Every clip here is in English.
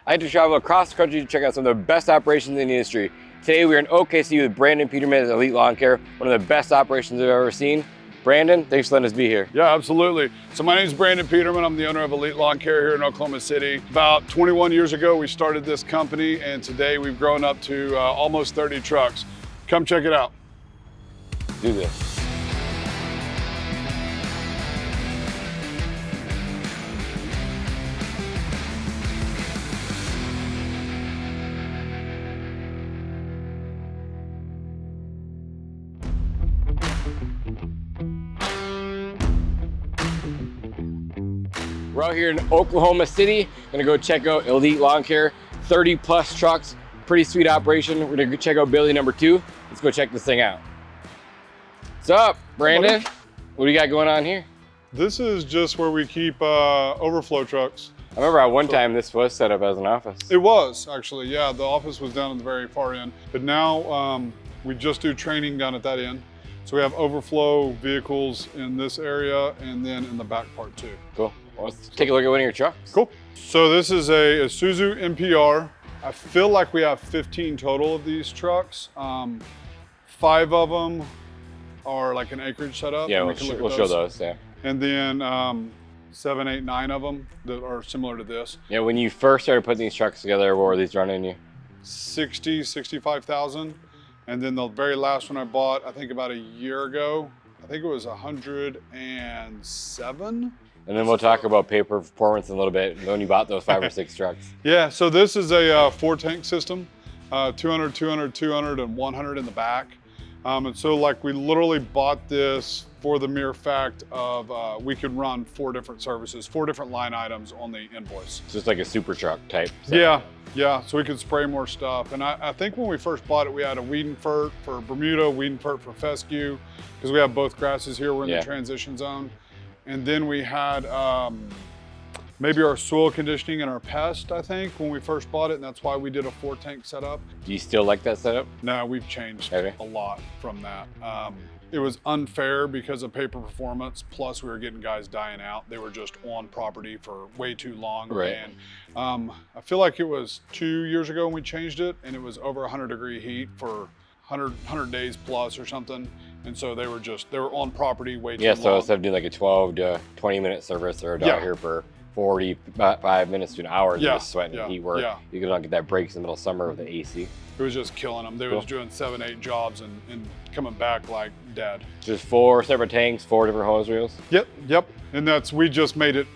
I had to travel across the country to check out some of the best operations in the industry. Today we're in OKC with Brandon Peterman at Elite Lawn Care, one of the best operations I've ever seen. Brandon, thanks for letting us be here. Yeah, absolutely. So my name is Brandon Peterman. I'm the owner of Elite Lawn Care here in Oklahoma City. About 21 years ago, we started this company, and today we've grown up to almost 30 trucks. Come check it out. Do this. We're out here in Oklahoma City. Gonna go check out Elite Lawn Care, 30 plus trucks, pretty sweet operation. We're gonna go check out building number 2. Let's go check this thing out. What's up, Brandon? What do you got going on here? This is just where we keep overflow trucks. I remember at one time this was set up as an office. It was, actually, yeah. The office was down at the very far end, but now we just do training down at that end. So we have overflow vehicles in this area and then in the back part too. Cool. Well, let's take a look at one of your trucks. Cool. So this is a Isuzu NPR. I feel like we have 15 total of these trucks. 5 of them are like an acreage setup. Yeah, we'll show those, yeah. And then 7, 8, 9 of them that are similar to this. Yeah, when you first started putting these trucks together, what were these running you? 60, 65,000. And then the very last one I bought, I think about a year ago, I think it was 107. And then we'll talk about pay performance in a little bit when you bought those 5 or 6 trucks. Yeah, so this is a 4-tank system, 200, 200, 200, and 100 in the back. And so like we literally bought this for the mere fact of we could run 4 different services, 4 different line items on the invoice. It's just like a super truck type. So. Yeah, so we could spray more stuff. And I think when we first bought it, we had a weed and fert for Bermuda, weed and fert for fescue, because we have both grasses here, we're in the transition zone. And then we had maybe our soil conditioning and our pest, I think, when we first bought it, and that's why we did a 4-tank setup. Do you still like that setup? No, we've changed a lot from that. It was unfair because of pay per performance, plus we were getting guys dying out. They were just on property for way too long. Right. And I feel like it was 2 years ago when we changed it, and it was over 100-degree heat for 100 days plus or something. And so they were on property way too long. Yeah, so instead of doing like a 12 to 20 minute service, they're out here for 45 minutes to an hour, just sweating and heat work. You could not get that breaks in the middle of summer with the AC. It was just killing them. They was doing 7, 8 jobs and coming back like dead. Just 4 separate tanks, 4 different hose reels. Yep. And we just made it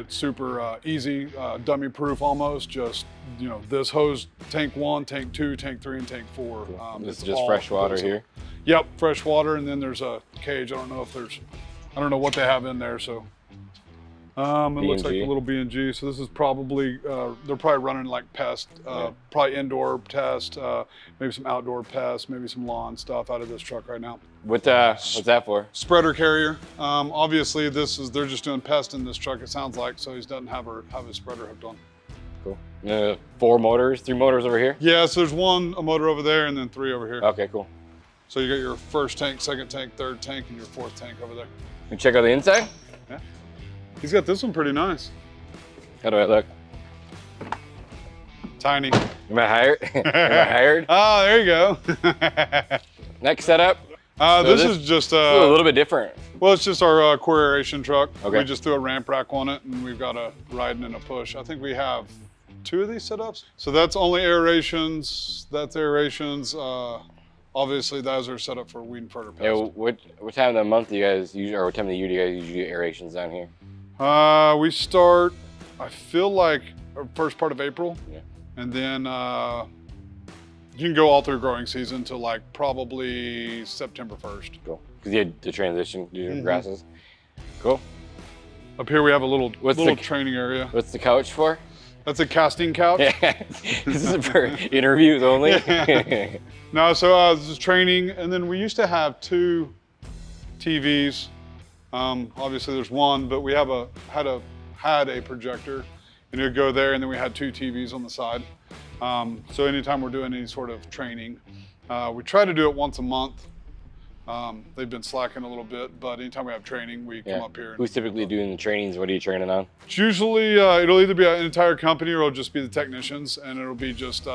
super easy, dummy proof almost. Just, you know, this hose, tank 1, tank 2, tank 3, and tank 4. This is just fresh water here? Yep, fresh water, and then there's a cage. I don't know what they have in there, so. It looks like a little B&G. So this is probably, they're probably running like pest, probably indoor test, maybe some outdoor pest, maybe some lawn stuff out of this truck right now. What's that for? Spreader carrier. Obviously they're just doing pest in this truck, it sounds like, so he doesn't have his spreader hooked on. Cool. 3 motors over here? Yeah, so there's a motor over there and then 3 over here. Okay, cool. So you got your first tank, second tank, third tank, and your 4th tank over there. You check out the inside? Yeah. He's got this one pretty nice. How do I look? Tiny. Am I hired? Am I hired? Oh, there you go. Next setup? This is just a little bit different. Well, it's just our core aeration truck. Okay. We just threw a ramp rack on it, and we've got a riding and a push. I think we have 2 of these setups. So that's only aerations. That's aerations. Obviously, those are set up for weed and further pest. Yeah, what time of the month do you guys usually, or what time of the year do you guys usually do aerations down here? We start, I feel like, first part of April. Yeah. And then you can go all through growing season to like probably September 1st. Cool. Because you had the transition to different grasses. Cool. Up here we have a little training area. What's the couch for? That's a casting couch. This is for interviews only. No, so this is training, and then we used to have 2 TVs. Obviously there's one, but we had a projector, and it would go there, and then we had 2 TVs on the side. So anytime we're doing any sort of training, we try to do it once a month. They've been slacking a little bit, but anytime we have training, we come up here. Who's typically doing the trainings? What are you training on? It's usually, it'll either be an entire company or it'll just be the technicians, and it'll be just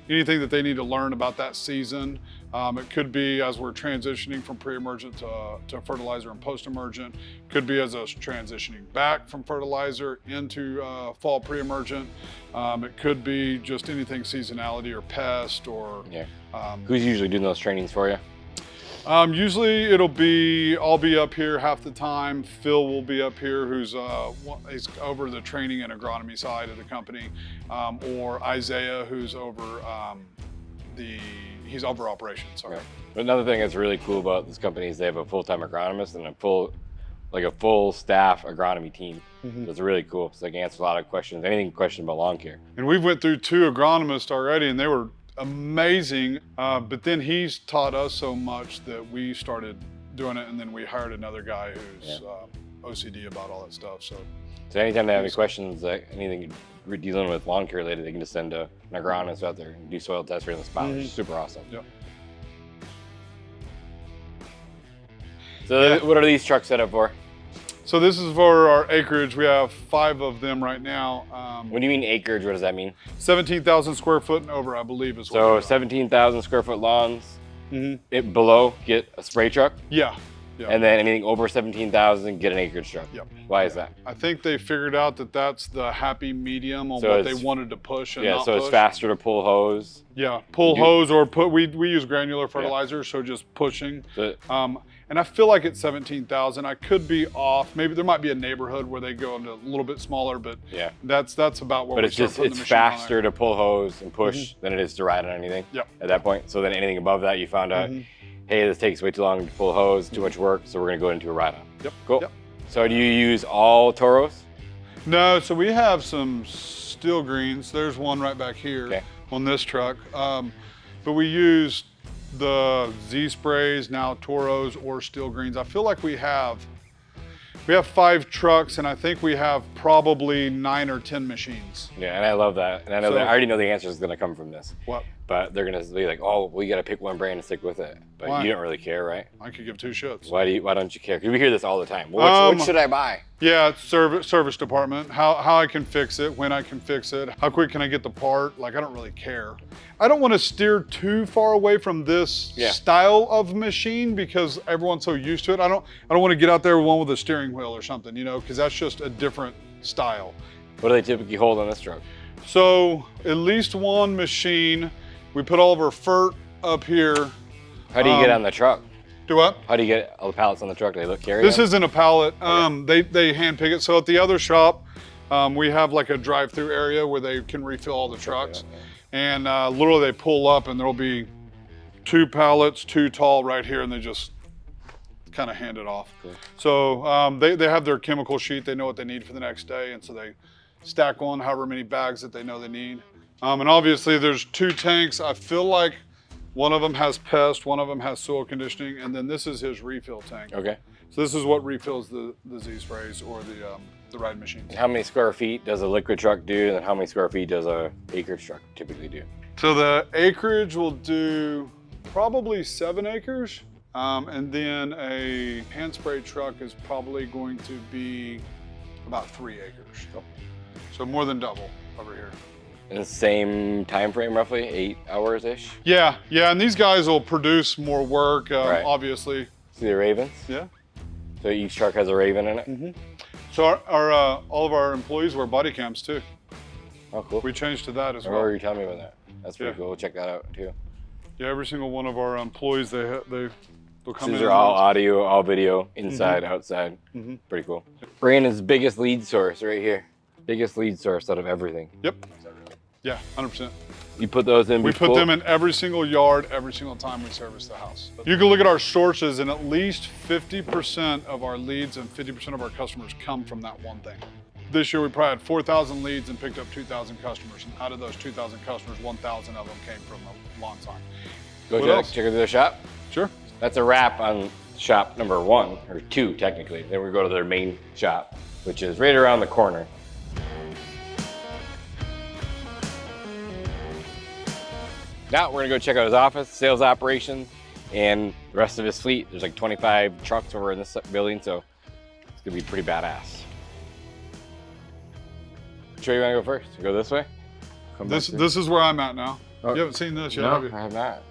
anything that they need to learn about that season. It could be as we're transitioning from pre-emergent to fertilizer and post-emergent. Could be as us transitioning back from fertilizer into fall pre-emergent. It could be just anything seasonality or pest or. Who's usually doing those trainings for you? Usually I'll be up here half the time. Phil will be up here, he's over the training and agronomy side of the company, or Isaiah, who's over he's over operations. Sorry. Right. But another thing that's really cool about this company is they have a full-time agronomist and a full staff agronomy team. So it's really cool. So they can answer a lot of questions, anything question about lawn care. And we've went through 2 agronomists already, and they were amazing, but then he's taught us so much that we started doing it, and then we hired another guy who's OCD about all that stuff. So anytime they have any questions, anything you're dealing with lawn care related, they can just send an agronomist out there and do soil tests right on the spot, which is super awesome. Yep. So what are these trucks set up for? So this is for our acreage. We have 5 of them right now. When you mean acreage, what does that mean? 17,000 square foot and over, I believe is what. So 17,000 square foot lawns, below get a spray truck? Yeah. And then anything over 17,000, get an acreage truck? Yep. Why is that? I think they figured out that that's the happy medium on what they wanted to push and not so push. it's faster to pull hose? Yeah, hose or we use granular fertilizer, so just pushing. And I feel like it's 17,000. I could be off. Maybe there might be a neighborhood where they go into a little bit smaller, but that's about what. But it's faster to pull hose and push than it is to ride on anything. At that point, so then anything above that, you found out, hey, this takes way too long to pull hose, too much work, so we're gonna go into a ride on. Yep. Cool. Yep. So do you use all Toros? No. So we have some steel greens. There's one right back here on this truck, but we use the Z sprays, now Toros or steel greens. I feel like we have 5 trucks, and I think we have probably 9 or 10 machines. Yeah, and I love that. And I know I already know the answer is going to come from this. What? But they're going to be like, oh, we got to pick one brand and stick with it. But you don't really care, right? I could give 2 shits. Why don't you care? Because we hear this all the time. Well, what should I buy? Yeah, it's service department. How I can fix it, when I can fix it, how quick can I get the part? Like, I don't really care. I don't want to steer too far away from this style of machine because everyone's so used to it. I don't want to get out there with one with a steering wheel or something, because that's just a different style. What do they typically hold on this truck? So at least one machine. We put all of our fert up here. How do you get on the truck? Do what? How do you get all the pallets on the truck? Do they carry This them? isn't a pallet. They hand pick it. So at the other shop, we have like a drive-through area where they can refill all the trucks. And literally they pull up and there'll be 2 pallets, 2 tall right here, and they just kind of hand it off. Cool. So they have their chemical sheet. They know what they need for the next day. And so they stack on however many bags that they know they need. And obviously there's 2 tanks. I feel like one of them has pest, one of them has soil conditioning, and then this is his refill tank. Okay. So this is what refills the Z sprays or the ride machines. And how many square feet does a liquid truck do, and how many square feet does a acreage truck typically do? So the acreage will do probably 7 acres, and then a hand spray truck is probably going to be about 3 acres. So more than double over here. In the same time frame, roughly 8 hours-ish? Yeah, and these guys will produce more work, obviously. See the ravens? Yeah. So each truck has a raven in it? So our all of our employees wear body cams too. Oh, cool. We changed to that as well. Or you telling me about that? That's pretty cool. We'll check that out too. Yeah, every single one of our employees, they'll come in. These are all audio, all video, inside, outside. Pretty cool. Brandon's biggest lead source right here. Biggest lead source out of everything. Yep. Yeah, 100%. You put those in We put them in every single yard, every single time we service the house. You can look at our sources, and at least 50% of our leads and 50% of our customers come from that one thing. This year we probably had 4,000 leads and picked up 2,000 customers. And out of those 2,000 customers, 1,000 of them came from a lawn sign. Go check out their shop. Sure. That's a wrap on shop number 1, or 2 technically. Then we go to their main shop, which is right around the corner. Now we're gonna go check out his office, sales operations, and the rest of his fleet. There's like 25 trucks over in this building, so it's gonna be pretty badass. Which way you wanna go first? Go this way? This is where I'm at now. Oh, you haven't seen this yet, no, have you? I have not.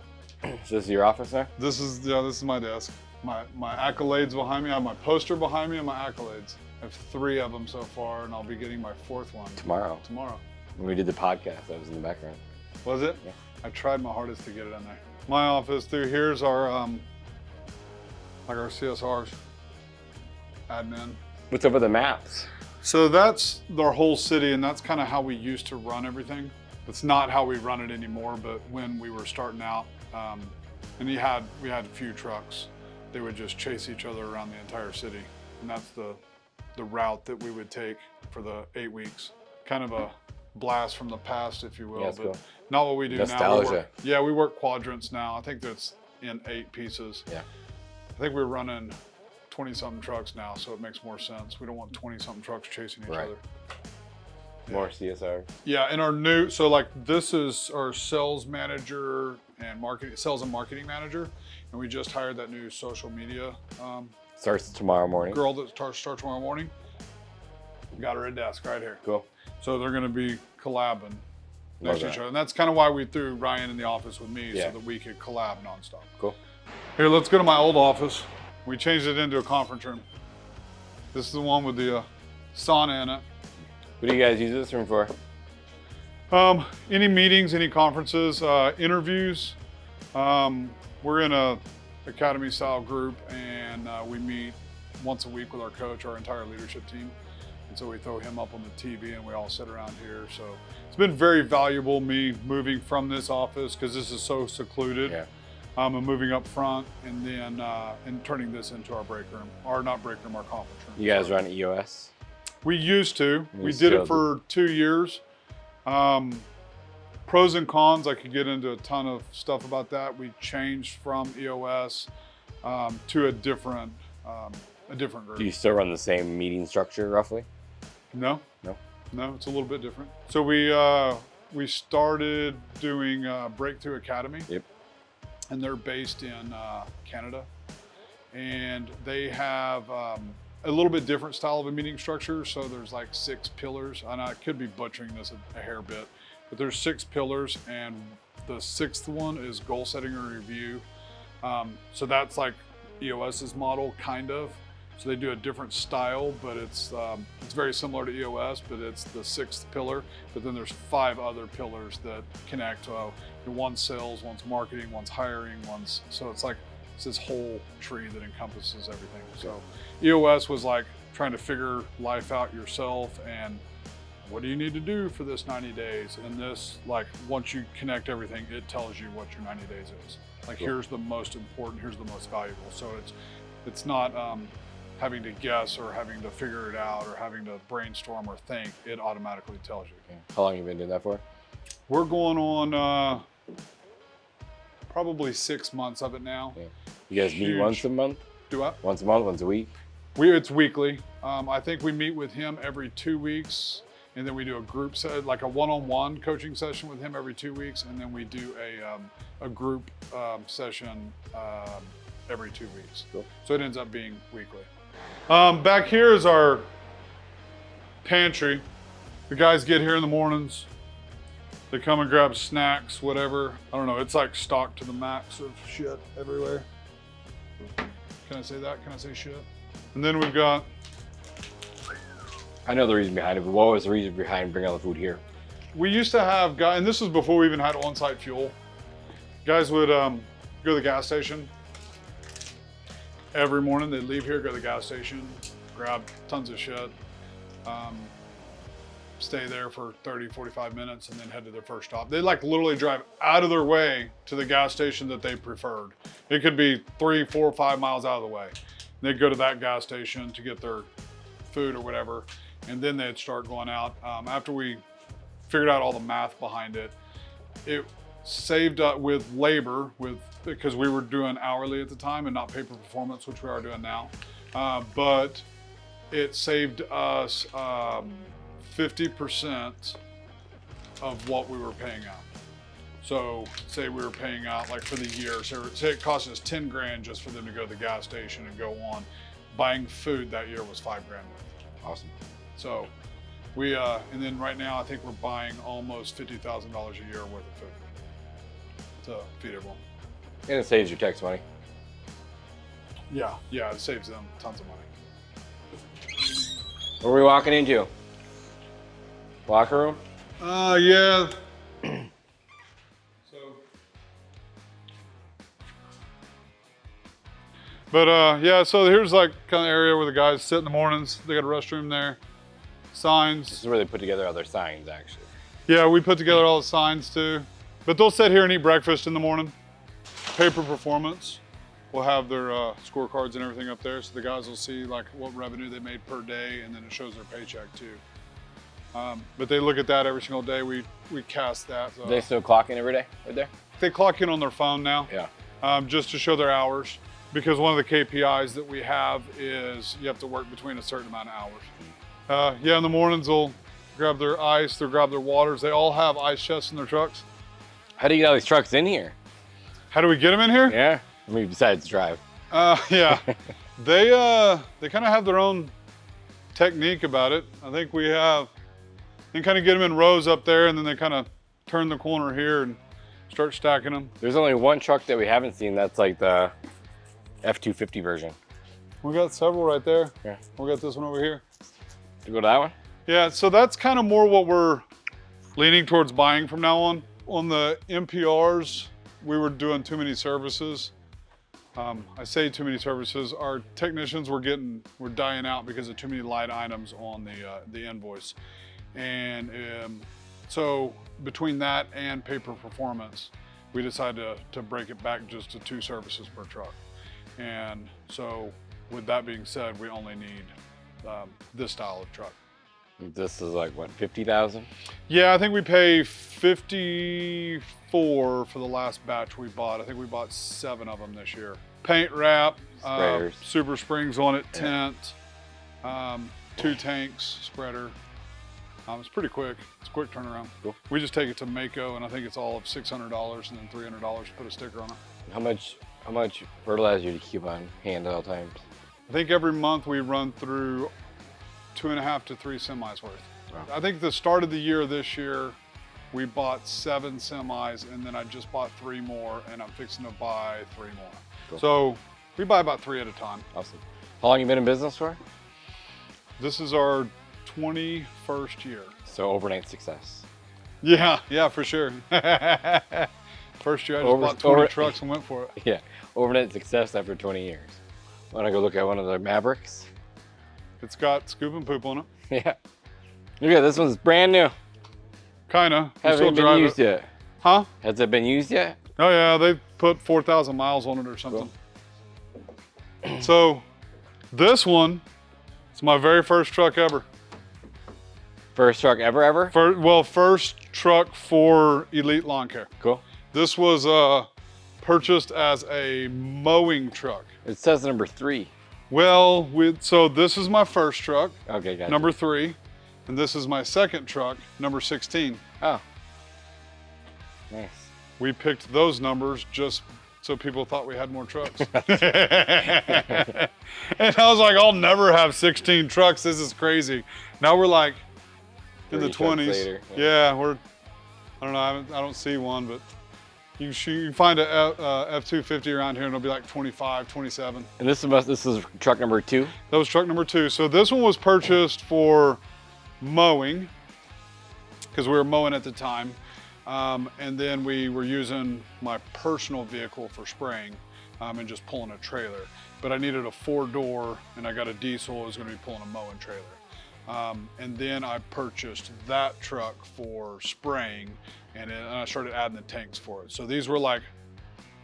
So this is your office now? This is my desk. My accolades behind me. I have my poster behind me and my accolades. I have 3 of them so far, and I'll be getting my 4th one Tomorrow. When we did the podcast, that was in the background. Was it? Yeah. I tried my hardest to get it in there. My office. Through here's our like our CSRs, admin. What's up with the maps? So that's our whole city, and that's kind of how we used to run everything. It's not how we run it anymore, but when we were starting out, and we had a few trucks, they would just chase each other around the entire city, and that's the route that we would take for the 8 weeks. Kind of a blast from the past, if you will, Yeah, but cool. not what we do Nostalgia. now. We work quadrants now. I think that's in 8 pieces. Yeah. I think we're running 20-something trucks now, so it makes more sense. We don't want 20-something trucks chasing each other. More CSR. Yeah, and our new, so like this is our sales manager and sales and marketing manager, and we just hired that new social media Starts tomorrow morning. girl that starts tomorrow morning. Got her at desk right here. Cool. So they're gonna be collabing next to Love each that. other, and that's kind of why we threw Ryan in the office with me, Yeah. so that we could collab nonstop. Cool. Here, let's go to my old office. We changed it into a conference room. This is the one with the sauna in it. What do you guys use this room for? Any meetings, any conferences, interviews. We're in a academy style group, and we meet once a week with our coach, our entire leadership team. And so we throw him up on the TV and we all sit around here. So it's been very valuable, me moving from this office, because this is so secluded. Yeah. And moving up front, and then and turning this into our break room, or not break room, our conference room. You guys run EOS? We used to. You We still did do. it for 2 years. Pros and cons, I could get into a ton of stuff about that. We changed from EOS to a different group. Do you still run the same meeting structure roughly? No, No. it's a little bit different. So we started doing Breakthrough Academy. Yep. And they're based in Canada, and they have a little bit different style of a meeting structure. So there's like 6 pillars, and I could be butchering this a hair bit, but there's 6 pillars, and the 6th one is goal setting and review. So that's like EOS's model, kind of. So they do a different style, but it's very similar to EOS, but it's the 6th pillar. But then there's 5 other pillars that connect. One's sales, one's marketing, one's hiring, so it's like it's this whole tree that encompasses everything. So EOS was like trying to figure life out yourself, and what do you need to do for this 90 days? And this, like, once you connect everything, it tells you what your 90 days is. Like, Cool. here's the most important, here's the most valuable. So it's not having to guess or having to figure it out or having to brainstorm or think. It automatically tells you. Okay. How long have you been doing that for? We're going on probably 6 months of it now. Yeah. You guys meet Huge. once a month? Do what? Once a month, once a week? It's weekly. I think we meet with him every 2 weeks, and then we do a group set, like a one-on-one coaching session with him every 2 weeks, and then we do a group session every 2 weeks. Cool. So it ends up being weekly. Back here is our pantry. The guys get here in the mornings. They come and grab snacks, whatever. I don't know, it's like stocked to the max of shit everywhere. Can I say that? Can I say shit? And then we've got, I know the reason behind it, but what was the reason behind bringing all the food here? we used to have guys, and this was before we even had on-site fuel. Guys would go to the gas station. Every morning they'd leave here, go to the gas station, grab tons of shit, stay there for 30, 45 minutes, and then head to their first stop. They'd like literally drive out of their way to the gas station that they preferred. It could be 3, 4, 5 miles out of the way. They'd go to that gas station to get their food or whatever, and then they'd start going out. After we figured out all the math behind it, it saved with labor, because we were doing hourly at the time and not pay per performance, which we are doing now. But it saved us 50% of what we were paying out. So say we were paying out like for the year, so say it cost us 10 grand just for them to go to the gas station and go on. Buying food that year was 5 grand. Awesome. So we, and then right now I think we're buying almost $50,000 a year worth of food to feed everyone. And it saves your tax money. Yeah, it saves them tons of money. What are we walking into? Locker room? Yeah. But yeah, so here's like kind of area where the guys sit in the mornings. They got a restroom there, signs. This is where they put together all their signs, actually. Yeah, we put together all the signs too. But they'll sit here and eat breakfast in the morning. Paper performance. We'll have their scorecards and everything up there, so the guys will see like what revenue they made per day, and then it shows their paycheck too. But they look at that every single day. We cast that. Do they still clock in every day right there? They clock in on their phone now. Yeah. Just to show their hours. Because one of the KPIs that we have is you have to work between a certain amount of hours. Yeah, in the mornings they'll grab their ice, they'll grab their waters. They all have ice chests in their trucks. How do you get all these trucks in here? How do we get them in here? Yeah, I mean besides drive. Yeah, they kind of have their own technique about it. I think we have, they kind of get them in rows up there, and then they kind of turn the corner here and start stacking them. There's only one truck that we haven't seen that's like the F-250 version. We got several right there. Yeah. We got this one over here. To go to that one? Yeah, so that's kind of more what we're leaning towards buying from now on. On the MPRs, we were doing too many services. I say too many services. Our technicians were dying out because of too many light items on the invoice. And so between that and paper performance, we decided to break it back just to 2 services per truck. And so with that being said, we only need this style of truck. This is like what, 50,000? Yeah, I think we pay 54 for the last batch we bought. I think we bought 7 of them this year. Paint wrap, super springs on it, tent, 2 tanks, spreader. It's pretty quick. It's a quick turnaround. Cool. We just take it to Mako, and I think it's all of $600 and then $300 to put a sticker on it. How much fertilizer do you keep on hand at all times? I think every month we run through 2.5 to 3 semis worth. Wow. I think the start of the year this year, we bought 7 semis, and then I just bought 3 more, and I'm fixing to buy 3 more. Cool. So we buy about 3 at a time. Awesome. How long you been in business for? This is our 21st year. So overnight success. Yeah, for sure. First year I just bought 20 trucks and went for it. Yeah, overnight success after 20 years. Want to go look at one of the Mavericks? It's got scoop and poop on it. Yeah. Look at this one's brand new. Kinda. Hasn't been used yet. Huh? Has it been used yet? Oh yeah, they put 4,000 miles on it or something. Cool. So this one, it's my very first truck ever. First truck ever? First truck for Elite Lawn Care. Cool. This was purchased as a mowing truck. It says number 3. Well, so this is my first truck. Okay, gotcha. Number 3. And this is my second truck, number 16. Oh. Nice. We picked those numbers just so people thought we had more trucks. And I was like, I'll never have 16 trucks. This is crazy. Now we're like in the 20s. Later, yeah, I don't know, I don't see one, but you can find a F-250 around here and it'll be like 25, 27. And this is truck number 2? That was truck number 2. So this one was purchased for mowing because we were mowing at the time. And then we were using my personal vehicle for spraying and just pulling a trailer. But I needed a 4-door and I got a diesel. I was gonna be pulling a mowing trailer. And then I purchased that truck for spraying and I started adding the tanks for it. So these were like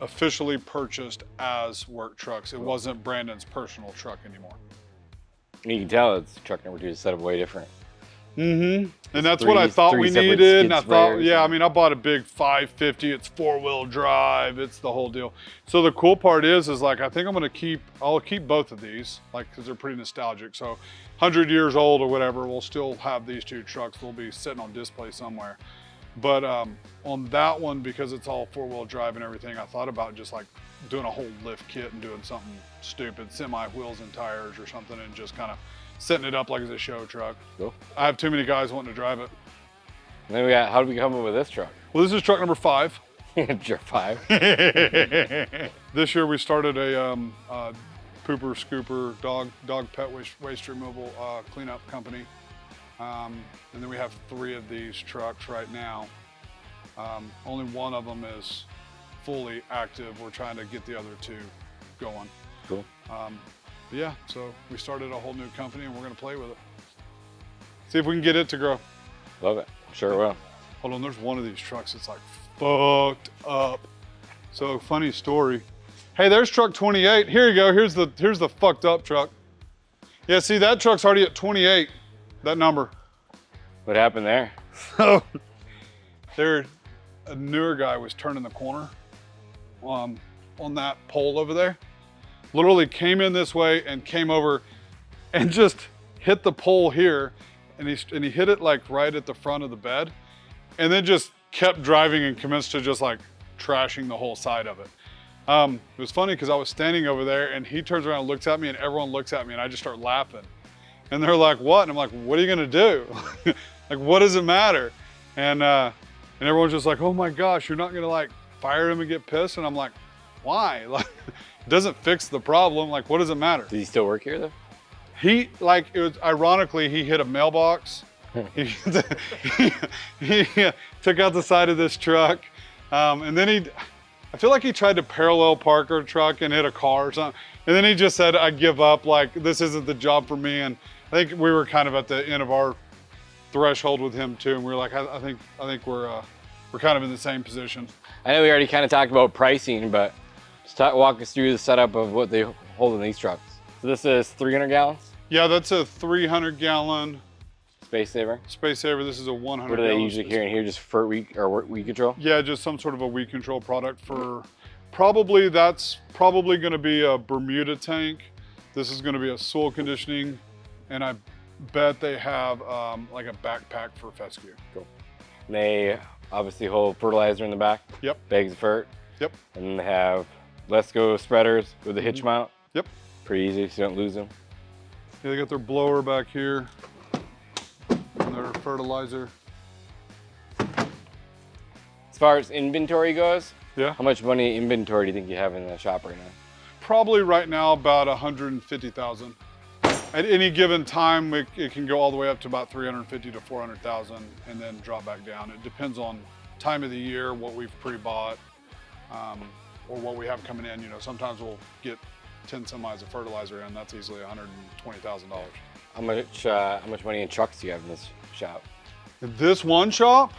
officially purchased as work trucks. It wasn't Brandon's personal truck anymore. You can tell it's truck number 2 is set up way different. Mm-hmm. And that's what I thought we needed. And I thought, yeah, I mean, I bought a big 550. It's 4-wheel drive. It's the whole deal. So the cool part is like, I think I'll keep both of these, like, because they're pretty nostalgic. So 100 years old or whatever, we'll still have these 2 trucks. They'll be sitting on display somewhere. But on that one, because it's all 4-wheel drive and everything, I thought about just like doing a whole lift kit and doing something stupid, semi wheels and tires or something, and just kind of setting it up like as a show truck. Cool. I have too many guys wanting to drive it. And then we got, how did we come up with this truck? Well, this is truck number 5. Jerk 5. This year we started a pooper scooper dog pet waste removal cleanup company. And then we have 3 of these trucks right now. Only one of them is fully active. We're trying to get the other 2 going. Cool. Yeah, so we started a whole new company and we're gonna play with it. See if we can get it to grow. Love it. Sure will. Hold on, there's one of these trucks that's like fucked up. So funny story. Hey, there's truck 28. Here you go. Here's the fucked up truck. Yeah, see that truck's already at 28. That number. What happened there? So a newer guy was turning the corner on that pole over there. Literally came in this way and came over and just hit the pole here, and he hit it like right at the front of the bed, and then just kept driving and commenced to just like trashing the whole side of it. It was funny because I was standing over there and he turns around and looks at me, and everyone looks at me, and I just start laughing. And they're like, what? And I'm like, what are you gonna do? Like, what does it matter? And everyone's just like, oh my gosh, you're not gonna like fire him and get pissed? And I'm like, why? Like, it doesn't fix the problem. Like, what does it matter? Does he still work here though? He, like, it was ironically, he hit a mailbox. he took out the side of this truck. And then I feel like he tried to parallel park our truck and hit a car or something. And then he just said, I give up, like, this isn't the job for me. And I think we were kind of at the end of our threshold with him too. And we were like, I think we're kind of in the same position. I know we already kind of talked about pricing, but just walk us through the setup of what they hold in these trucks. So this is 300 gallons? Yeah, that's a 300-gallon Space saver. Space saver. This is a 100. What do they usually carry in here? Just for weed control? Yeah, just some sort of a weed control product for probably, that's probably going to be a Bermuda tank. This is going to be a soil conditioning, and I bet they have like a backpack for fescue. Cool. And they obviously hold fertilizer in the back. Yep. Bags of fert. Yep. And then they have Let's Go spreaders with a hitch mount. Yep. Pretty easy so you don't lose them. Yeah, they got their blower back here and their fertilizer. As far as inventory goes, yeah. How much money inventory do you think you have in the shop right now? Probably right now about 150,000. At any given time, it can go all the way up to about 350 to 400,000 and then drop back down. It depends on time of the year, what we've pre-bought, or what we have coming in. You know, sometimes we'll get 10 semis of fertilizer in. That's easily $120,000. How much money in trucks do you have in this shop? In this one shop,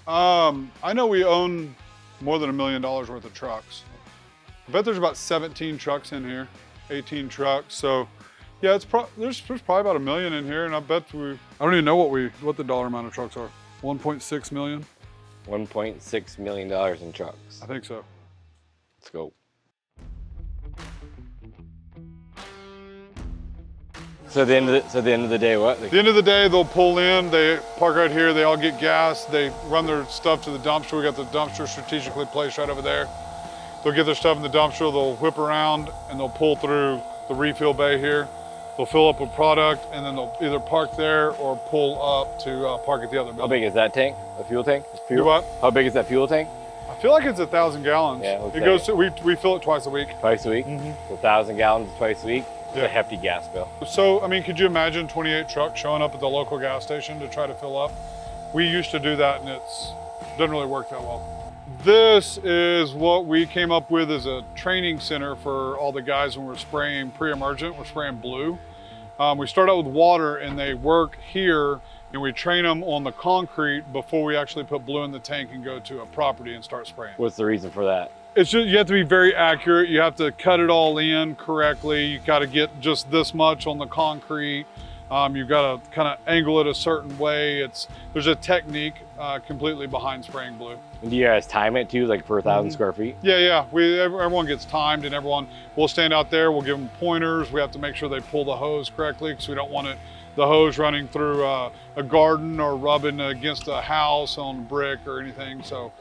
I know we own more than $1 million worth of trucks. I bet there's about 17 trucks in here, 18 trucks. So yeah, there's probably about $1 million in here, and I bet I don't even know what the dollar amount of trucks are. 1.6 million? $1.6 million in trucks. I think so. Let's go. So at the end of the day, what? At the end of the day, they'll pull in, they park right here, they all get gas, they run their stuff to the dumpster. We got the dumpster strategically placed right over there. They'll get their stuff in the dumpster, they'll whip around, and they'll pull through the refill bay here. They'll fill up with product, and then they'll either park there or pull up to park at the other building. How big is that tank? A fuel tank? You what? How big is that fuel tank? I feel like it's 1,000 gallons. Yeah, it goes to, we fill it twice a week. Twice a week? Mm-hmm. So 1,000 gallons twice a week? It's Yeah. a hefty gas bill. So, I mean, could you imagine 28 trucks showing up at the local gas station to try to fill up? We used to do that, and it doesn't really work that well. This is what we came up with as a training center for all the guys when we're spraying pre-emergent. We're spraying blue. We start out with water, and they work here, and we train them on the concrete before we actually put blue in the tank and go to a property and start spraying. What's the reason for that? It's just, you have to be very accurate. You have to cut it all in correctly. You got to get just this much on the concrete. You've got to kind of angle it a certain way. There's a technique completely behind spraying blue. And do you guys time it too, like per 1,000 square feet? Yeah. Everyone gets timed, and we'll stand out there. We'll give them pointers. We have to make sure they pull the hose correctly because we don't want it the hose running through a garden or rubbing against a house on brick or anything. So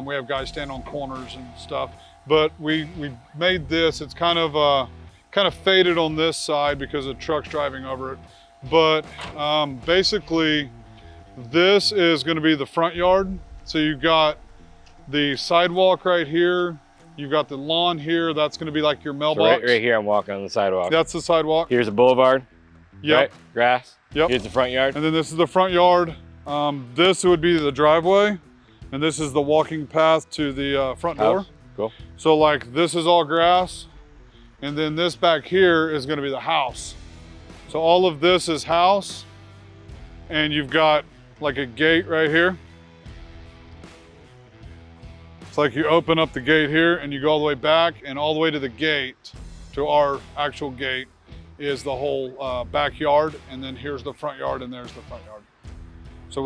we have guys stand on corners and stuff. But we made this, it's kind of faded on this side because the truck's driving over it. But basically, this is gonna be the front yard. So you've got the sidewalk right here. You've got the lawn here. That's gonna be like your mailbox. So right here, I'm walking on the sidewalk. That's the sidewalk. Here's a boulevard. Yep. Right? Grass. Yep. Here's the front yard. And then this is the front yard. This would be the driveway. And this is the walking path to the front door. House. Cool. So like this is all grass. And then this back here is gonna be the house. So all of this is house. And you've got like a gate right here. It's like you open up the gate here and you go all the way back, and all the way to the gate, to our actual gate, is the whole backyard. And then here's the front yard and there's the front yard. So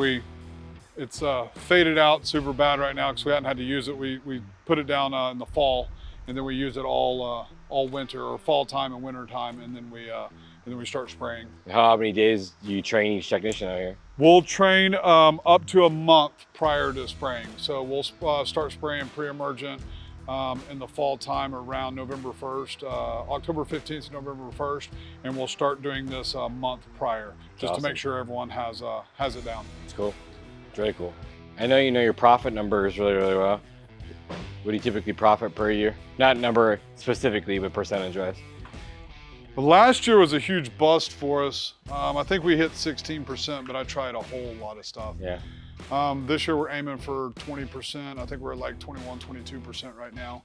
it's faded out super bad right now because we hadn't had to use it. We put it down in the fall, and then we use it all winter, or fall time and winter time, and then we start spraying. How many days do you train each technician out here? We'll train up to a month prior to spraying. So we'll start spraying pre-emergent in the fall time around November 1st, October 15th to November 1st, and we'll start doing this a month prior, just to make sure everyone has it down. It's cool. It's really cool. I know you know your profit numbers really, really well. What do you typically profit per year? Not number specifically, but percentage-wise. But last year was a huge bust for us. I think we hit 16%, but I tried a whole lot of stuff. Yeah. This year we're aiming for 20%. I think we're at like 21, 22% right now.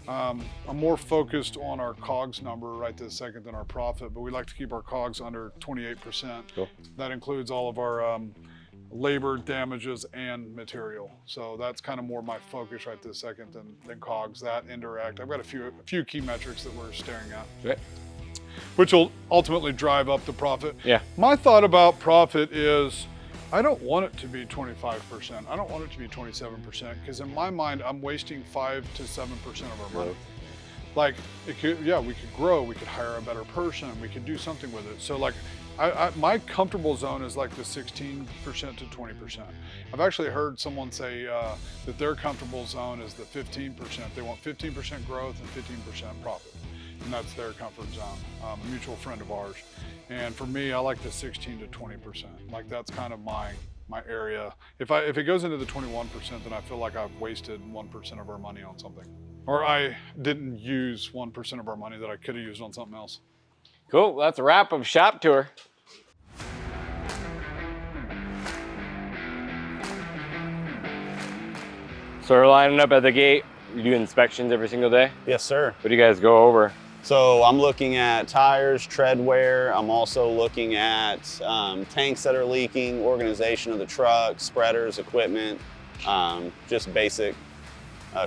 I'm more focused on our COGS number right this second than our profit, but we like to keep our COGS under 28%. Cool. That includes all of our labor, damages, and material. So that's kind of more my focus right this second than COGS, that indirect. I've got a few key metrics that we're staring at. Right. Which will ultimately drive up the profit. Yeah. My thought about profit is, I don't want it to be 25%. I don't want it to be 27%, because in my mind, I'm wasting 5 to 7% of our money. Like, it could, yeah, we could grow, we could hire a better person, we could do something with it. So like, my comfortable zone is like the 16% to 20%. I've actually heard someone say that their comfortable zone is the 15%. They want 15% growth and 15% profit. And that's their comfort zone, a mutual friend of ours. And for me, I like the 16 to 20%. Like that's kind of my area. If it goes into the 21%, then I feel like I've wasted 1% of our money on something. Or I didn't use 1% of our money that I could have used on something else. Cool, well, that's a wrap of shop tour. So we're lining up at the gate. You do inspections every single day? Yes, sir. What do you guys go over? So I'm looking at tires, tread wear. I'm also looking at tanks that are leaking, organization of the truck, spreaders, equipment, just basic,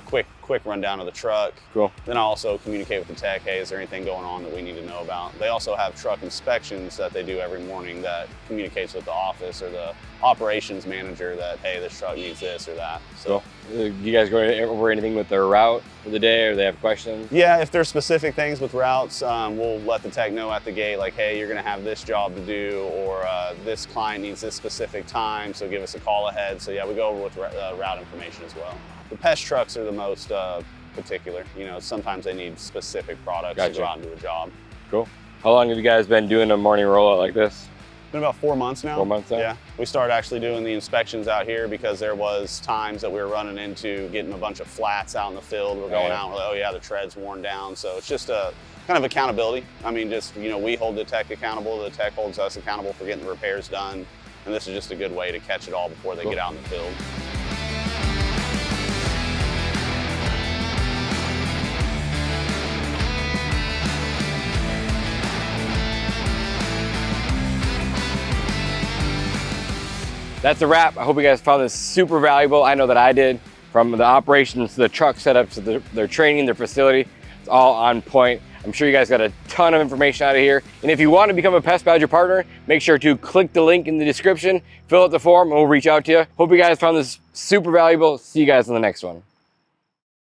quick rundown of the truck. Cool. Then I also communicate with the tech, hey, is there anything going on that we need to know about? They also have truck inspections that they do every morning that communicates with the office or the operations manager that, hey, this truck needs this or that. So, cool. Do you guys go over anything with their route for the day, or they have questions? yeah, if there's specific things with routes, we'll let the tech know at the gate, like, hey, you're gonna have this job to do, or this client needs this specific time, so give us a call ahead. So yeah, we go over with route information as well. The pest trucks are the most particular. You know, sometimes they need specific products to go out and do a job. Cool. How long have you guys been doing a morning rollout like this? Been about 4 months now. 4 months now? Yeah. We started actually doing the inspections out here because there was times that we were running into getting a bunch of flats out in the field. We're going out, we're like, oh yeah, the tread's worn down. So it's just a kind of accountability. I mean, just, you know, we hold the tech accountable, the tech holds us accountable for getting the repairs done. And this is just a good way to catch it all before they get out in the field. That's a wrap. I hope you guys found this super valuable. I know that I did. From the operations to the truck setup to their training, their facility, it's all on point. I'm sure you guys got a ton of information out of here. And if you want to become a Pest Badger partner, make sure to click the link in the description, fill out the form, and we'll reach out to you. Hope you guys found this super valuable. See you guys in the next one.